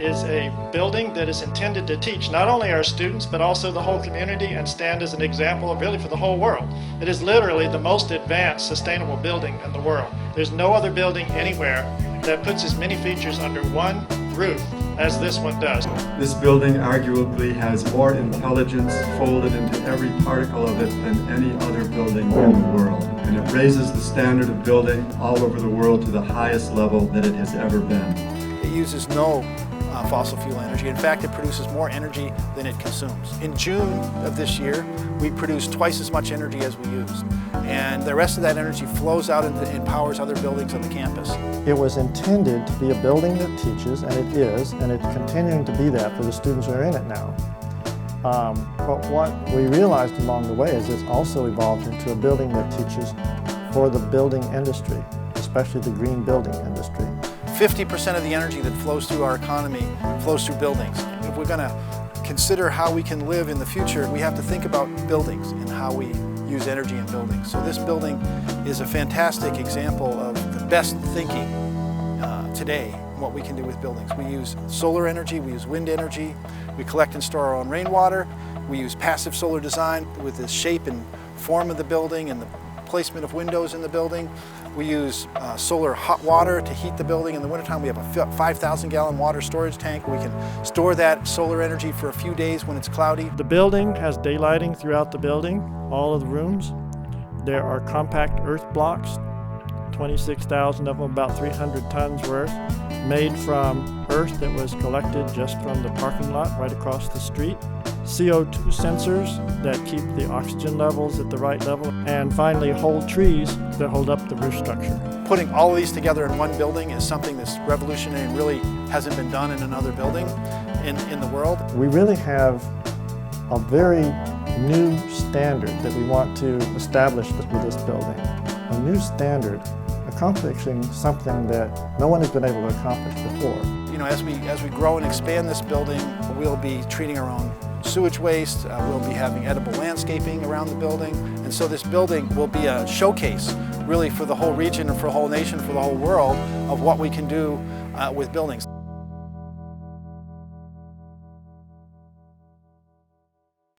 is a building that is intended to teach not only our students but also the whole community and stand as an example really for the whole world. It is literally the most advanced sustainable building in the world. There's no other building anywhere that puts as many features under one roof as this one does. This building arguably has more intelligence folded into every particle of it than any other building in the world. And it raises the standard of building all over the world to the highest level that it has ever been. It uses no fossil fuel energy. In fact, it produces more energy than it consumes. In June of this year, we produced twice as much energy as we used. And the rest of that energy flows out and powers other buildings on the campus. It was intended to be a building that teaches, and it is, and it's continuing to be that for the students who are in it now. But what we realized along the way is it's also evolved into a building that teaches for the building industry, especially the green building industry. 50% of the energy that flows through our economy flows through buildings. If we're going to consider how we can live in the future, we have to think about buildings and how we use energy in buildings. So this building is a fantastic example of the best thinking today, what we can do with buildings. We use solar energy, we use wind energy, we collect and store our own rainwater, we use passive solar design with the shape and form of the building and the placement of windows in the building. We use solar hot water to heat the building. In the wintertime, we have a 5,000-gallon water storage tank. We can store that solar energy for a few days when it's cloudy. The building has daylighting throughout the building, all of the rooms. There are compact earth blocks, 26,000 of them, about 300 tons worth, made from earth that was collected just from the parking lot right across the street. CO2 sensors that keep the oxygen levels at the right level, and finally whole trees that hold up the roof structure. Putting all of these together in one building is something that's revolutionary and really hasn't been done in another building in the world. We really have a very new standard that we want to establish with this building. A new standard accomplishing something that no one has been able to accomplish before. You know, as we grow and expand this building, we'll be treating our own sewage waste, we'll be having edible landscaping around the building, and so this building will be a showcase really for the whole region and for the whole nation, for the whole world of what we can do with buildings.